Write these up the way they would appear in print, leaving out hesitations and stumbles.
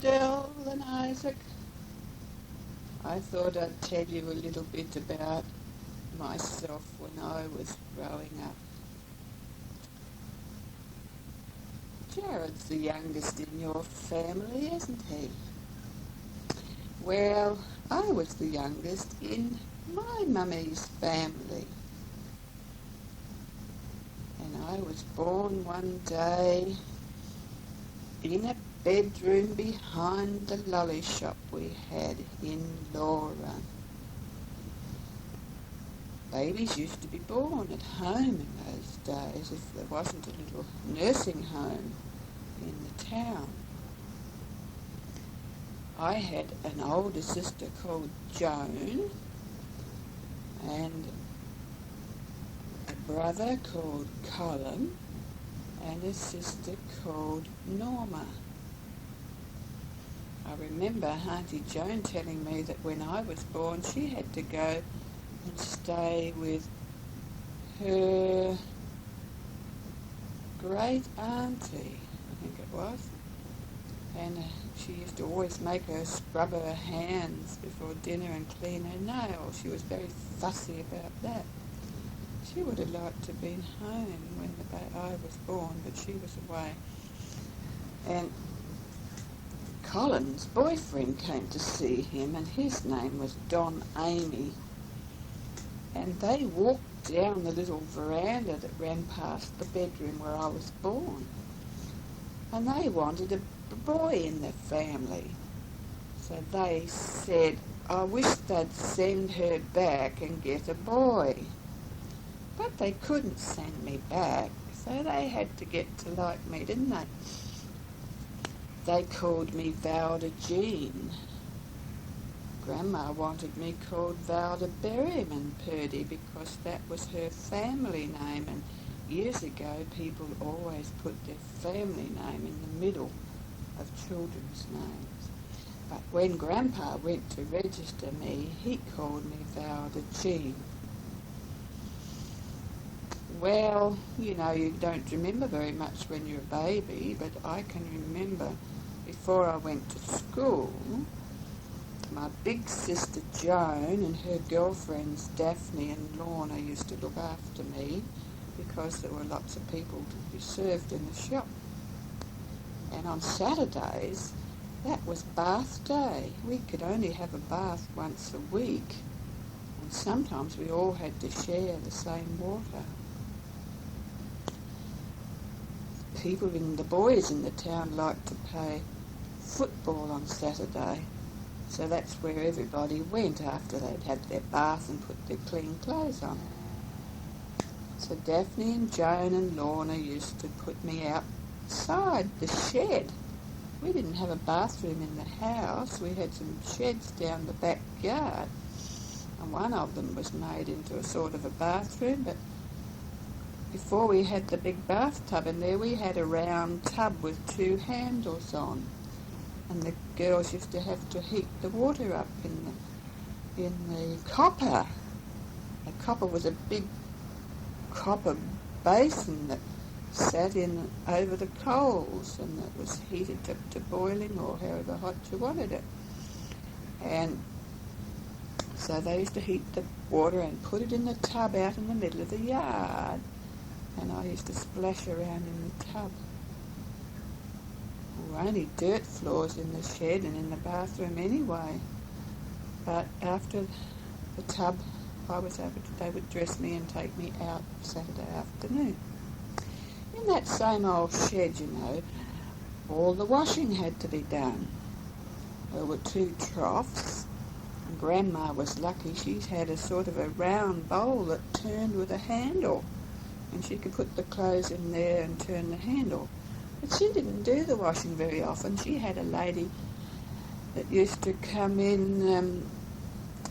Adele and Isaac. I thought I'd tell you a little bit about myself when I was growing up. Jared's the youngest in your family, isn't he? Well, I was the youngest in my mummy's family. And I was born one day in a bedroom behind the lolly shop we had in Laura. Babies used to be born at home in those days if there wasn't a little nursing home in the town. I had an older sister called Joan and a brother called Colin and a sister called Norma. I remember Auntie Joan telling me that when I was born she had to go and stay with her great auntie, I think it was, and she used to always make her scrub her hands before dinner and clean her nails. She was very fussy about that. She would have liked to have been home when I was born, but she was away. And Colin's boyfriend came to see him, and his name was Don Amy. And they walked down the little veranda that ran past the bedroom where I was born. And they wanted a boy in their family. So they said, I wish they'd send her back and get a boy. But they couldn't send me back, so they had to get to like me, didn't they? They called me Valda Jean. Grandma wanted me called Valda Berryman Purdy because that was her family name, and years ago people always put their family name in the middle of children's names. But when Grandpa went to register me, he called me Valda Jean. Well, you know, you don't remember very much when you're a baby, but I can remember before I went to school, my big sister Joan and her girlfriends Daphne and Lorna used to look after me because there were lots of people to be served in the shop. And on Saturdays, that was bath day. We could only have a bath once a week, and sometimes we all had to share the same water. The boys in the town liked to play football on Saturday, so that's where everybody went after they'd had their bath and put their clean clothes on. So Daphne and Joan and Lorna used to put me outside the shed. We didn't have a bathroom in the house. We had some sheds down the backyard, and one of them was made into a sort of a bathroom, but before we had the big bathtub in there, we had a round tub with two handles on, and the girls used to have to heat the water up in the copper. The copper was a big copper basin that sat in over the coals, and it was heated to boiling or however hot you wanted it. And so they used to heat the water and put it in the tub out in the middle of the yard. And I used to splash around in the tub. There were only dirt floors in the shed and in the bathroom anyway. But after the tub, they would dress me and take me out Saturday afternoon. In that same old shed, you know, all the washing had to be done. There were two troughs, and Grandma was lucky. She had a sort of a round bowl that turned with a handle, and she could put the clothes in there and turn the handle. But she didn't do the washing very often. She had a lady that used to come in,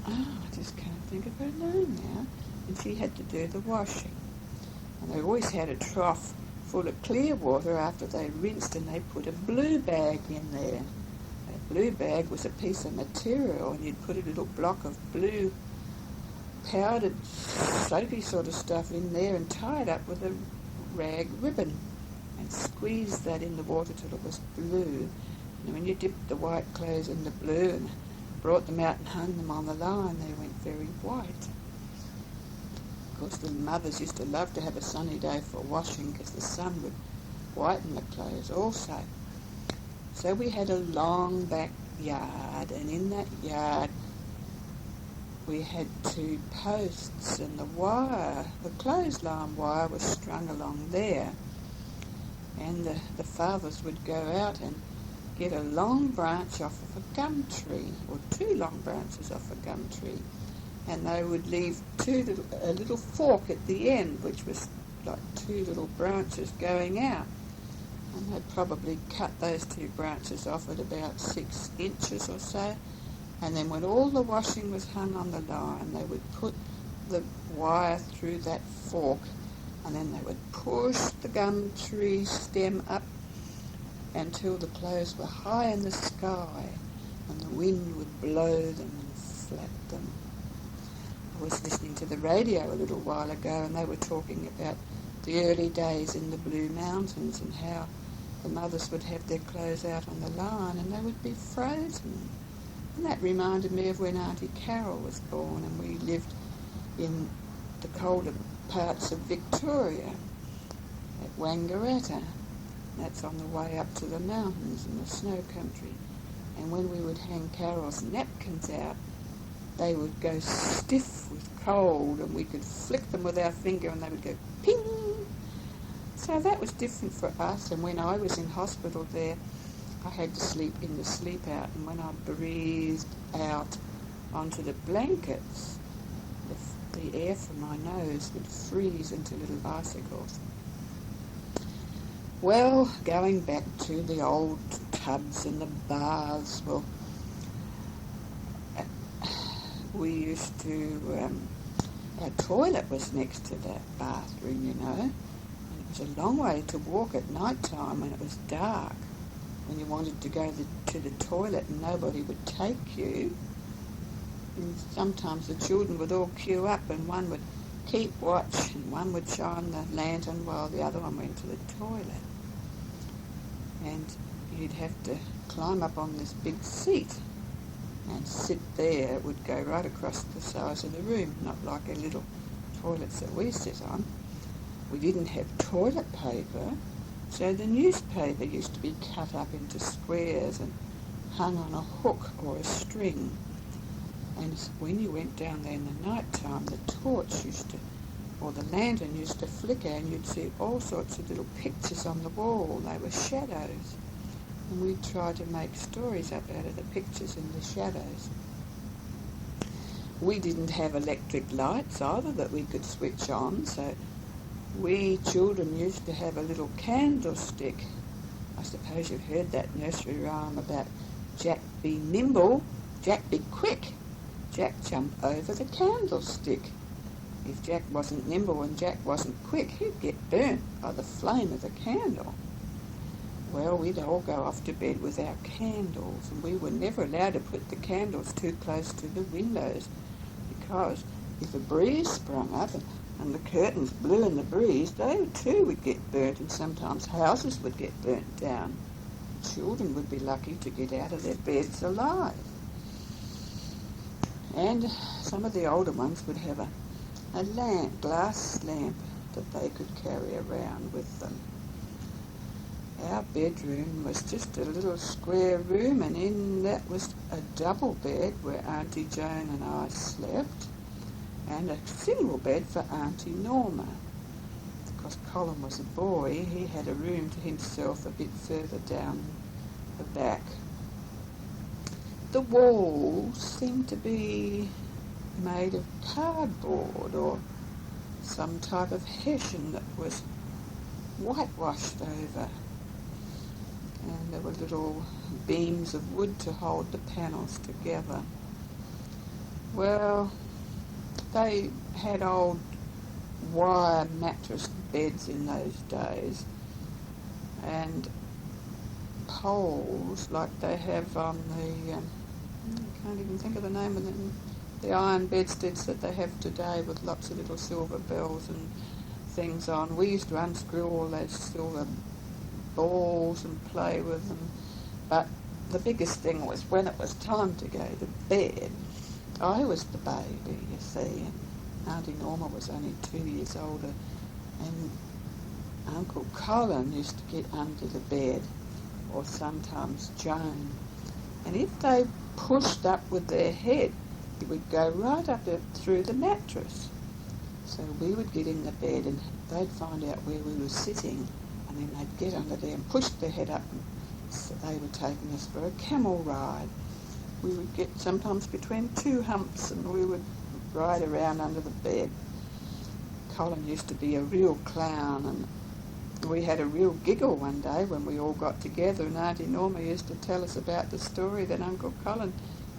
I just can't think of her name now, and she had to do the washing. And they always had a trough full of clear water after they rinsed, and they put a blue bag in there. That blue bag was a piece of material, and you'd put a little block of blue powdered soapy sort of stuff in there and tie it up with a rag ribbon and squeeze that in the water till it was blue, And when you dipped the white clothes in the blue and brought them out and hung them on the line, they went very white. Of course, the mothers used to love to have a sunny day for washing because the sun would whiten the clothes also. So we had a long backyard, and in that yard we had 2 posts, and the clothesline wire was strung along there. And the fathers would go out and get a long branch off of a gum tree, or 2 long branches off a gum tree, and they would leave a little fork at the end, which was like 2 little branches going out. And they'd probably cut those 2 branches off at about 6 inches or so. And then when all the washing was hung on the line, they would put the wire through that fork, and then they would push the gum tree stem up until the clothes were high in the sky, and the wind would blow them and flap them. I was listening to the radio a little while ago, and they were talking about the early days in the Blue Mountains and how the mothers would have their clothes out on the line and they would be frozen. And that reminded me of when Auntie Carol was born, and we lived in the colder parts of Victoria at Wangaratta. That's on the way up to the mountains in the snow country. And when we would hang Carol's napkins out, they would go stiff with cold, and we could flick them with our finger and they would go ping. So that was different for us. And when I was in hospital there, I had to sleep in the sleep out, and when I breathed out onto the blankets, the air from my nose would freeze into little icicles. Well, going back to the old tubs and the baths, well, we used to, our toilet was next to that bathroom, you know, and it was a long way to walk at night time when it was dark, when you wanted to go to the toilet and nobody would take you. And sometimes the children would all queue up and one would keep watch and one would shine the lantern while the other one went to the toilet. And you'd have to climb up on this big seat and sit there. It would go right across the size of the room, not like the little toilets that we sit on. We didn't have toilet paper, so the newspaper used to be cut up into squares and hung on a hook or a string. And when you went down there in the night time, the torch or the lantern used to flicker, and you'd see all sorts of little pictures on the wall. They were shadows. And we'd try to make stories up out of the pictures and the shadows. We didn't have electric lights either that we could switch on, so we children used to have a little candlestick. I suppose you've heard that nursery rhyme about Jack be nimble, Jack be quick. Jack jumped over the candlestick. If Jack wasn't nimble and Jack wasn't quick, he'd get burnt by the flame of the candle. Well, we'd all go off to bed with our candles, and we were never allowed to put the candles too close to the windows, because if a breeze sprung up and the curtains blew in the breeze, they too would get burnt, and sometimes houses would get burnt down. Children would be lucky to get out of their beds alive. And some of the older ones would have a lamp, glass lamp, that they could carry around with them. Our bedroom was just a little square room, and in that was a double bed where Auntie Joan and I slept, and a single bed for Auntie Norma. Because Colin was a boy, he had a room to himself a bit further down the back. The walls seemed to be made of cardboard or some type of hessian that was whitewashed over. And there were little beams of wood to hold the panels together. Well, they had old wire mattress beds in those days, and poles like they have on the, I can't even think of the name of them, the iron bedsteads that they have today with lots of little silver bells and things on. We used to unscrew all those silver balls and play with them, but the biggest thing was when it was time to go to bed. I was the baby, you see, and Auntie Norma was only 2 years older, and Uncle Colin used to get under the bed, or sometimes Joan, and if they pushed up with their head, it would go right up through the mattress. So we would get in the bed and they'd find out where we were sitting, and then they'd get under there and push their head up, and so they were taking us for a camel ride. We would get sometimes between two humps and we would ride around under the bed. Colin used to be a real clown, and we had a real giggle one day when we all got together, and Auntie Norma used to tell us about the story that Uncle Colin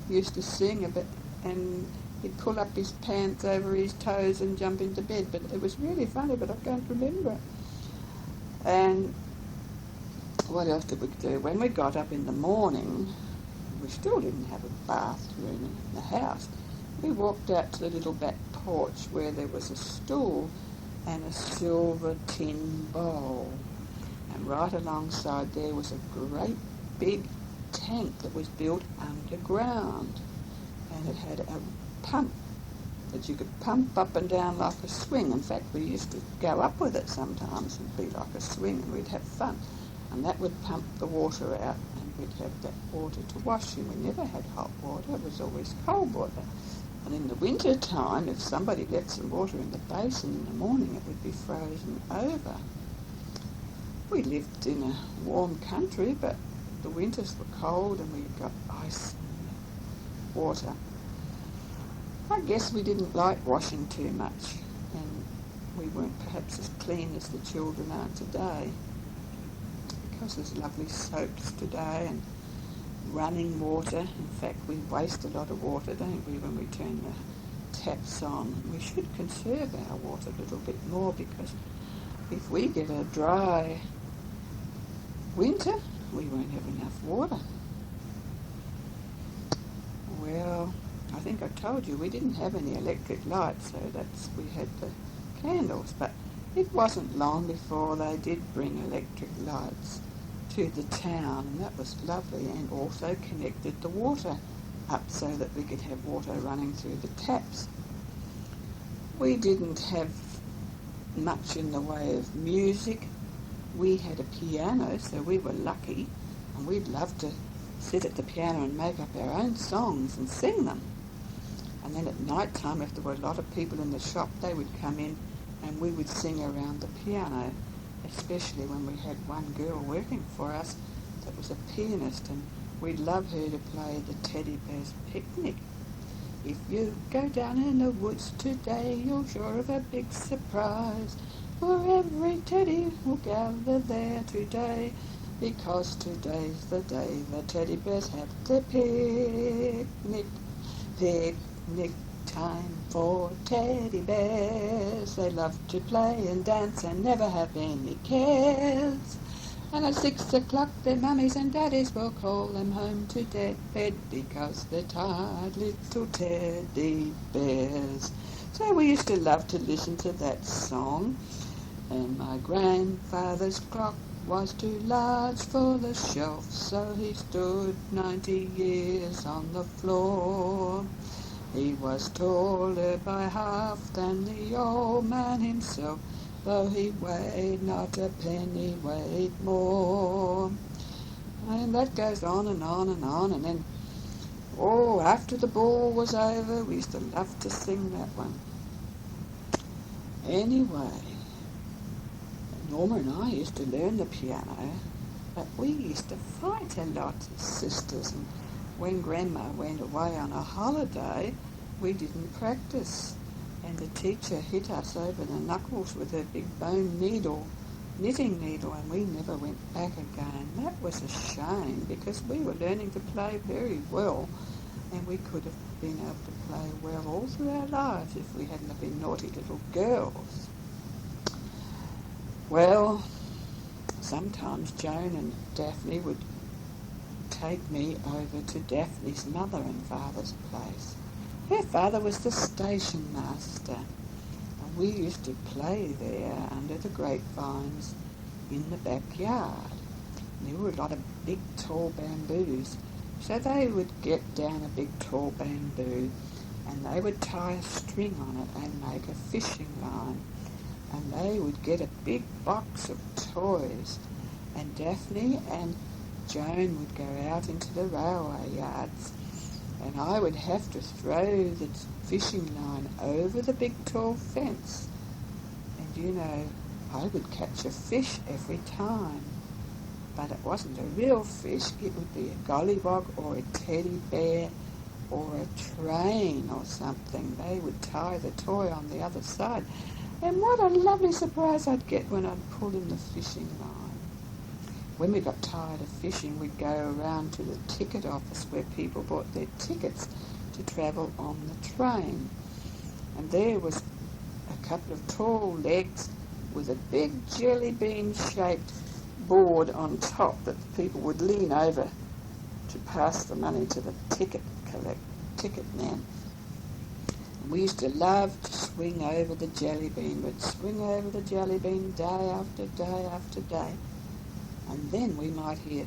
used to sing about, and he'd pull up his pants over his toes and jump into bed. But it was really funny, but I can't remember it. And what else did we do? When we got up in the morning, we still didn't have a bathroom in the house. We walked out to the little back porch where there was a stool and a silver tin bowl. And right alongside there was a great big tank that was built underground. And it had a pump that you could pump up and down like a swing. In fact, we used to go up with it sometimes and be like a swing, and we'd have fun. And that would pump the water out, and we'd have that water to wash in. We never had hot water, it was always cold water. And in the winter time, if somebody left some water in the basin in the morning, it would be frozen over. We lived in a warm country, but the winters were cold and we got ice in the water. I guess we didn't like washing too much, and we weren't perhaps as clean as the children are today, because there's lovely soaps today and running water. In fact, we waste a lot of water, don't we, when we turn the taps on. We should conserve our water a little bit more, because if we get a dry winter, we won't have enough water. Well, I think I told you we didn't have any electric lights, so we had the candles, but it wasn't long before they did bring electric lights to the town, and that was lovely, and also connected the water up so that we could have water running through the taps. We didn't have much in the way of music. We had a piano, so we were lucky, and we'd love to sit at the piano and make up our own songs and sing them. And then at night time, if there were a lot of people in the shop, they would come in and we would sing around the piano, especially when we had one girl working for us that was a pianist, and we'd love her to play the Teddy Bear's Picnic. If you go down in the woods today, you're sure of a big surprise, for every teddy will gather there today, because today's the day the teddy bears have their picnic. Picnic time for teddy bears. They love to play and dance and never have any cares. And at 6 o'clock their mummies and daddies will call them home to bed, because they're tired little teddy bears. So we used to love to listen to that song. And my grandfather's clock was too large for the shelf, so he stood 90 years on the floor. He was taller by half than the old man himself, though he weighed not a penny weight more. And that goes on and on and on, and then, after the ball was over, we used to love to sing that one. Anyway, Norma and I used to learn the piano, but we used to fight a lot as sisters, and when Grandma went away on a holiday, we didn't practice, and the teacher hit us over the knuckles with her big bone needle, knitting needle, and we never went back again. That was a shame, because we were learning to play very well, and we could have been able to play well all through our lives if we hadn't have been naughty little girls. Well, sometimes Joan and Daphne would take me over to Daphne's mother and father's place. Her father was the station master, and we used to play there under the grapevines in the backyard. There were a lot of big tall bamboos. So they would get down a big tall bamboo and they would tie a string on it and make a fishing line. And they would get a big box of toys. And Daphne and Joan would go out into the railway yards and I would have to throw the fishing line over the big tall fence. And you know, I would catch a fish every time. But it wasn't a real fish, it would be a gollywog or a teddy bear or a train or something. They would tie the toy on the other side. And what a lovely surprise I'd get when I'd pull in the fishing line. When we got tired of fishing, we'd go around to the ticket office where people bought their tickets to travel on the train. And there was a couple of tall legs with a big jelly bean-shaped board on top that people would lean over to pass the money to the ticket man. And we used to love to swing over the jelly bean. We'd swing over the jelly bean day after day after day. And then we might hear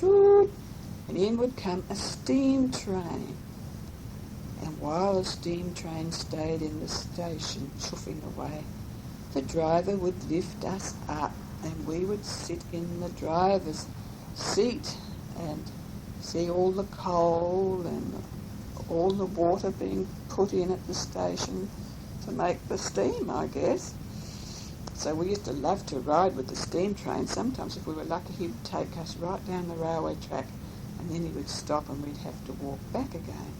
and in would come a steam train. And while the steam train stayed in the station chuffing away, the driver would lift us up and we would sit in the driver's seat and see all the coal and all the water being put in at the station to make the steam, I guess. So we used to love to ride with the steam train. Sometimes if we were lucky he would take us right down the railway track and then he would stop and we'd have to walk back again.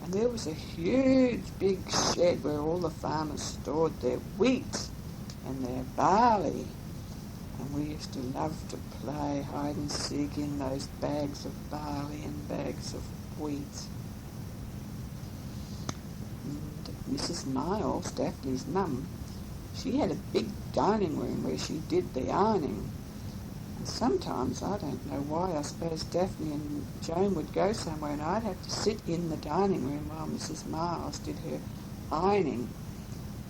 And there was a huge big shed where all the farmers stored their wheat and their barley. And we used to love to play hide and seek in those bags of barley and bags of wheat. And Mrs. Miles, Daphne's mum, she had a big dining room where she did the ironing. And sometimes, I don't know why, I suppose Daphne and Joan would go somewhere and I'd have to sit in the dining room while Mrs. Miles did her ironing.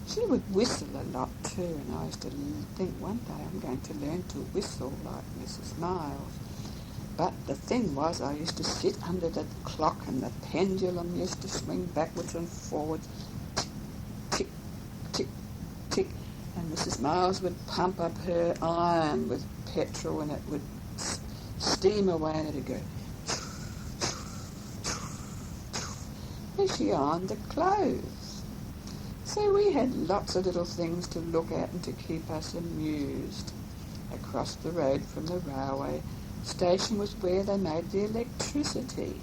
She would whistle a lot too, and I used to think one day I'm going to learn to whistle like Mrs. Miles. But the thing was, I used to sit under the clock and the pendulum used to swing backwards and forwards, tick, tick, tick, and Mrs. Miles would pump up her iron with petrol and it would steam away and it would go as she ironed the clothes. So we had lots of little things to look at and to keep us amused. Across the road from the railway station was where they made the electricity.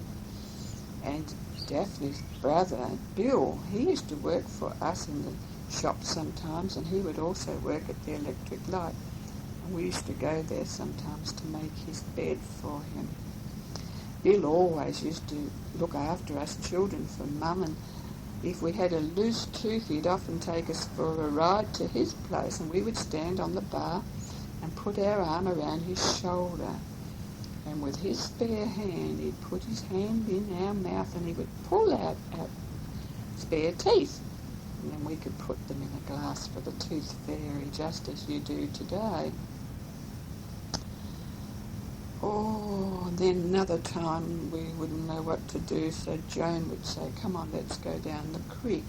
And Daphne's brother, Bill, he used to work for us in the shop sometimes, and he would also work at the electric light. And we used to go there sometimes to make his bed for him. Bill always used to look after us children for Mum, and if we had a loose tooth, he'd often take us for a ride to his place, and we would stand on the bar and put our arm around his shoulder. And with his spare hand, he'd put his hand in our mouth and he would pull out our spare teeth. And then we could put them in a glass for the tooth fairy, just as you do today. Oh, and then another time we wouldn't know what to do, so Joan would say, come on, let's go down the creek.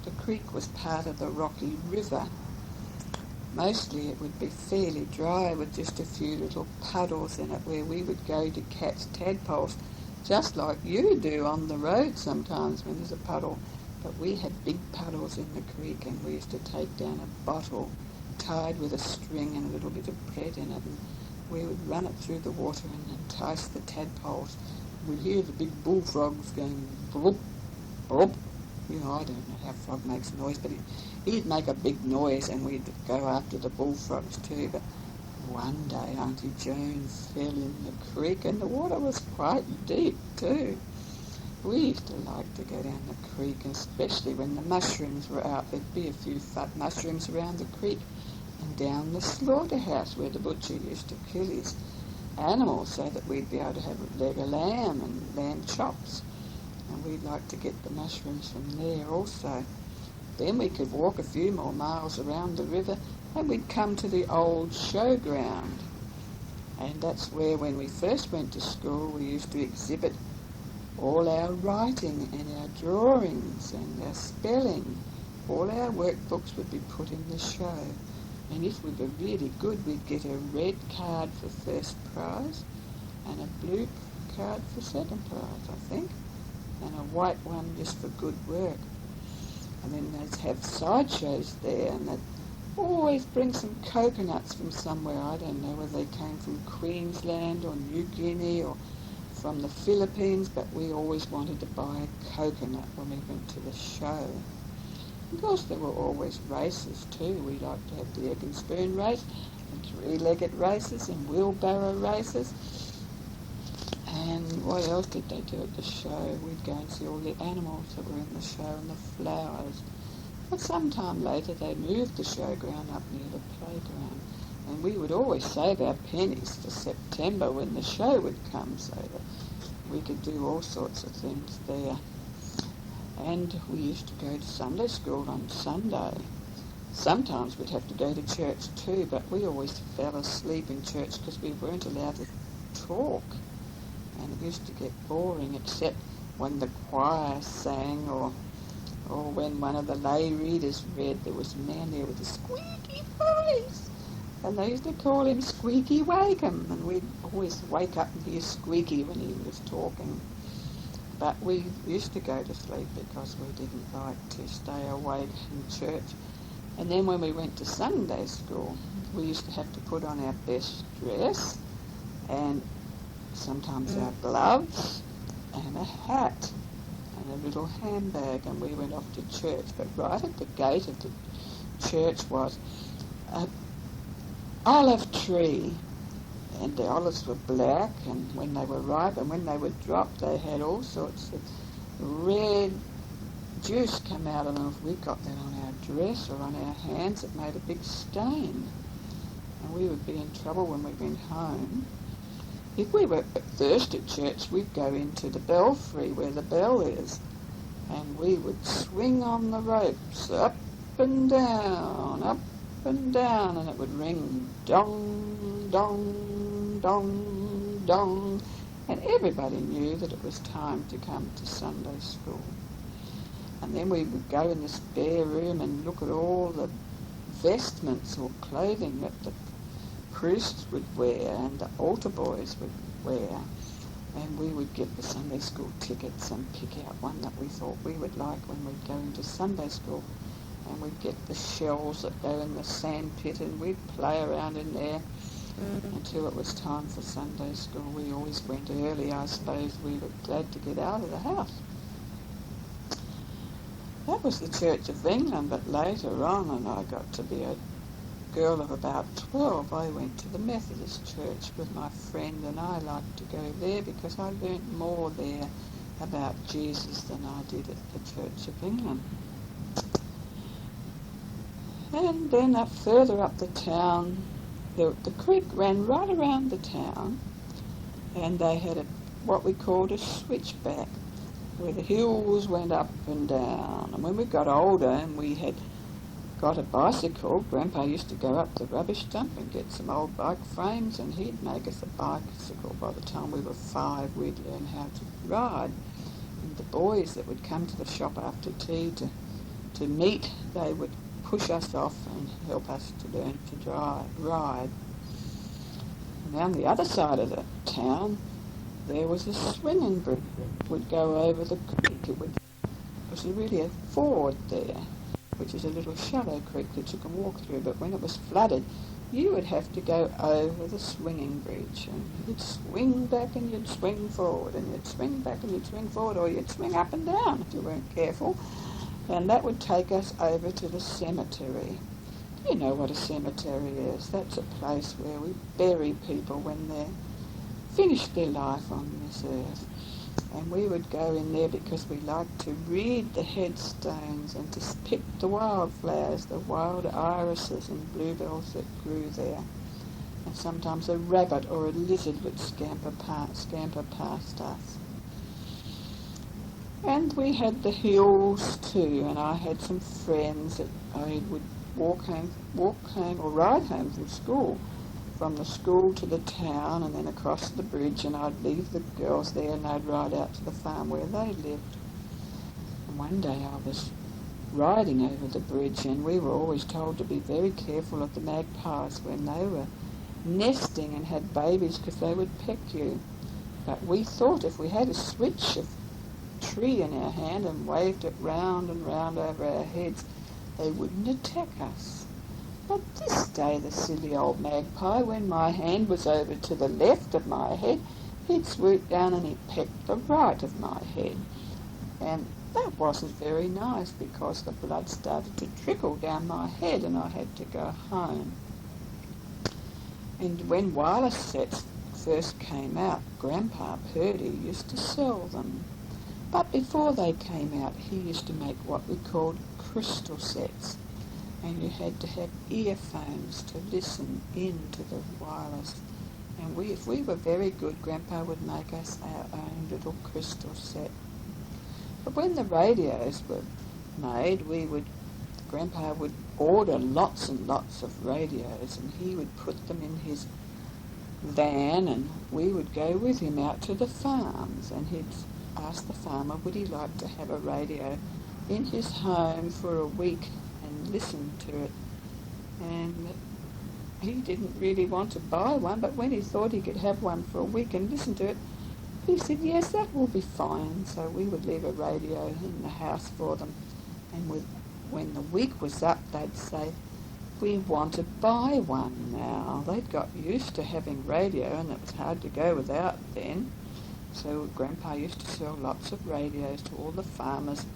The creek was part of the Rocky River. Mostly it would be fairly dry with just a few little puddles in it where we would go to catch tadpoles, just like you do on the road sometimes when there's a puddle. But we had big puddles in the creek and we used to take down a bottle tied with a string and a little bit of bread in it, and we would run it through the water and entice the tadpoles. We'd hear the big bullfrogs going bloop, bloop. You know, I don't know how a frog makes noise, but he'd make a big noise and we'd go after the bullfrogs too. But one day Auntie Joan fell in the creek and the water was quite deep too. We used to like to go down the creek, especially when the mushrooms were out. There'd be a few fat mushrooms around the creek and down the slaughterhouse where the butcher used to kill his animals so that we'd be able to have a leg of lamb and lamb chops. And we'd like to get the mushrooms from there also. Then we could walk a few more miles around the river And we'd come to the old showground. And that's where, when we first went to school, we used to exhibit all our writing and our drawings and our spelling. All our workbooks would be put in the show. And if we were really good, we'd get a red card for first prize and a blue card for second prize, I think, and a white one just for good work. And then they'd have sideshows there, and they'd always bring some coconuts from somewhere. I don't know whether they came from Queensland or New Guinea or from the Philippines, but we always wanted to buy a coconut when we went to the show. Of course, there were always races too. We liked to have the egg and spoon race, and three-legged races, and wheelbarrow races. And what else did they do at the show? We'd go and see all the animals that were in the show and the flowers. But sometime later they moved the showground up near the playground, and we would always save our pennies for September when the show would come, so that we could do all sorts of things there. And we used to go to Sunday school on Sunday. Sometimes we'd have to go to church too, but we always fell asleep in church because we weren't allowed to talk. And it used to get boring, except when the choir sang or when one of the lay readers read. There was a man there with a squeaky voice, and they used to call him Squeaky Wakeham, and we'd always wake up and hear Squeaky when he was talking. But we used to go to sleep because we didn't like to stay awake in church. And then when we went to Sunday school, we used to have to put on our best dress and sometimes our gloves and a hat and a little handbag, and we went off to church. But right at the gate of the church was an olive tree, and the olives were black, and when they were ripe and when they were dropped, they had all sorts of red juice come out of them. If we got that on our dress or on our hands, it made a big stain, and we would be in trouble when we went home. If we were thirsty at church, we'd go into the belfry where the bell is, and we would swing on the ropes up and down, and it would ring dong, dong, dong, dong, and everybody knew that it was time to come to Sunday school. And then we would go in the spare room and look at all the vestments or clothing that the priests would wear and the altar boys would wear, and we would get the Sunday school tickets and pick out one that we thought we would like when we'd go into Sunday school, and we'd get the shells that go in the sand pit, and we'd play around in there until it was time for Sunday school. We always went early. I suppose we were glad to get out of the house. That was the Church of England, but later on, and I got to be a girl of about 12, I went to the Methodist church with my friend, and I liked to go there because I learnt more there about Jesus than I did at the Church of England. And then further up the town, the creek ran right around the town, and they had what we called a switchback, where the hills went up and down. And when we got older and we had got a bicycle, Grandpa used to go up the rubbish dump and get some old bike frames, and he'd make us a bicycle. By the time we were 5, we'd learn how to ride. And the boys that would come to the shop after tea to meet, they would push us off and help us to learn to ride. And on the other side of the town, there was a swinging bridge that would go over the creek. It was really a ford there, which is a little shallow creek that you can walk through, but when it was flooded, you would have to go over the swinging bridge, and you'd swing back and you'd swing forward, and you'd swing back and you'd swing forward, or you'd swing up and down if you weren't careful, and that would take us over to the cemetery. You know what a cemetery is. That's a place where we bury people when they're finished their life on this earth. And we would go in there because we liked to read the headstones and to pick the wildflowers, the wild irises and bluebells that grew there. And sometimes a rabbit or a lizard would scamper past us. And we had the hills too, and I had some friends that I would walk home or ride home from school, from the school to the town and then across the bridge, and I'd leave the girls there and they'd ride out to the farm where they lived. And one day I was riding over the bridge, and we were always told to be very careful of the magpies when they were nesting and had babies, because they would peck you. But we thought if we had a switch of tree in our hand and waved it round and round over our heads, they wouldn't attack us. But this day the silly old magpie, when my hand was over to the left of my head, he'd swoop down and he'd peck the right of my head. And that wasn't very nice, because the blood started to trickle down my head and I had to go home. And when wireless sets first came out, Grandpa Purdy used to sell them. But before they came out, he used to make what we called crystal sets. And you had to have earphones to listen into the wireless. And if we were very good, Grandpa would make us our own little crystal set. But when the radios were made, Grandpa would order lots and lots of radios, and he would put them in his van, and we would go with him out to the farms, and he'd ask the farmer would he like to have a radio in his home for a week and listen to it. And he didn't really want to buy one, but when he thought he could have one for a week and listen to it, he said, yes, that will be fine. So we would leave a radio in the house for them. And when the week was up, they'd say, we want to buy one now. They'd got used to having radio, and it was hard to go without then. So Grandpa used to sell lots of radios to all the farmers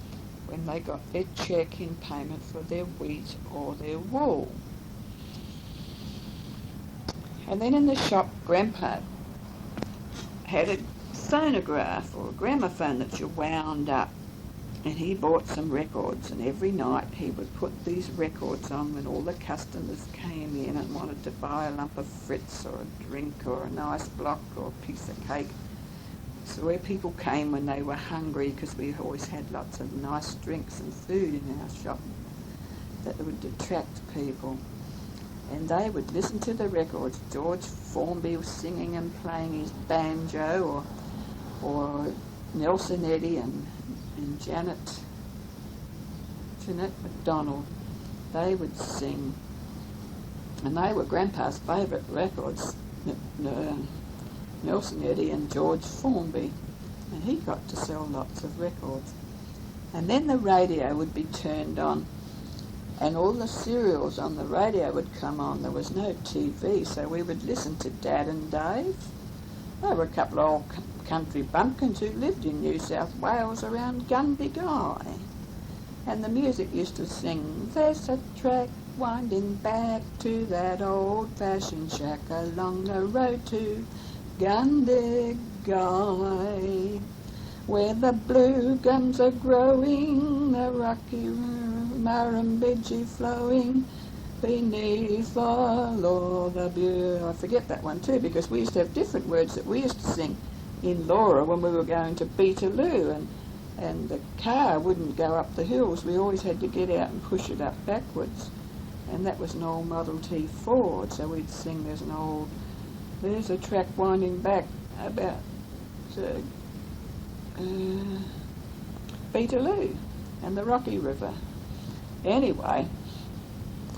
when they got their cheque in payment for their wheat or their wool. And then in the shop, Grandpa had a phonograph or a gramophone that you wound up, and he bought some records, and every night he would put these records on when all the customers came in and wanted to buy a lump of Fritz or a drink or a nice block or a piece of cake. So where people came when they were hungry, because we always had lots of nice drinks and food in our shop that would attract people. And they would listen to the records. George Formby was singing and playing his banjo, or Nelson Eddy and Jeanette MacDonald. They would sing. And they were Grandpa's favourite records, Nelson Eddy and George Formby. And he got to sell lots of records. And then the radio would be turned on, and all the serials on the radio would come on. There was no TV, so we would listen to Dad and Dave. They were a couple of old country bumpkins who lived in New South Wales around Gundagai. And the music used to sing, there's a track winding back to that old-fashioned shack along the road to Gundagai, where the blue gums are growing, the rocky Murrumbidgee flowing beneath all the blue. I forget that one too, because we used to have different words that we used to sing in Laura when we were going to Beetaloo, and the car wouldn't go up the hills. We always had to get out and push it up backwards. And that was an old Model T Ford, so we'd sing, there's a track winding back about Beetaloo and the Rocky River. Anyway,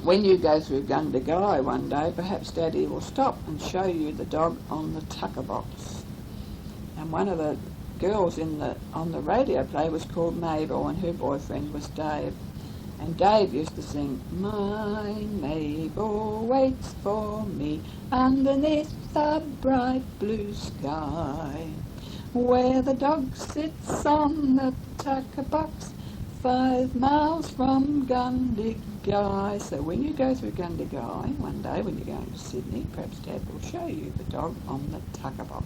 when you go through Gundagai one day, perhaps Daddy will stop and show you the dog on the tucker box. And one of the girls on the radio play was called Mabel, and her boyfriend was Dave. And Dave used to sing, my Mabel waits for me underneath the bright blue sky, where the dog sits on the tucker box 5 miles from Gundagai. So when you go through Gundagai one day when you're going to Sydney, perhaps Dad will show you the dog on the tucker box.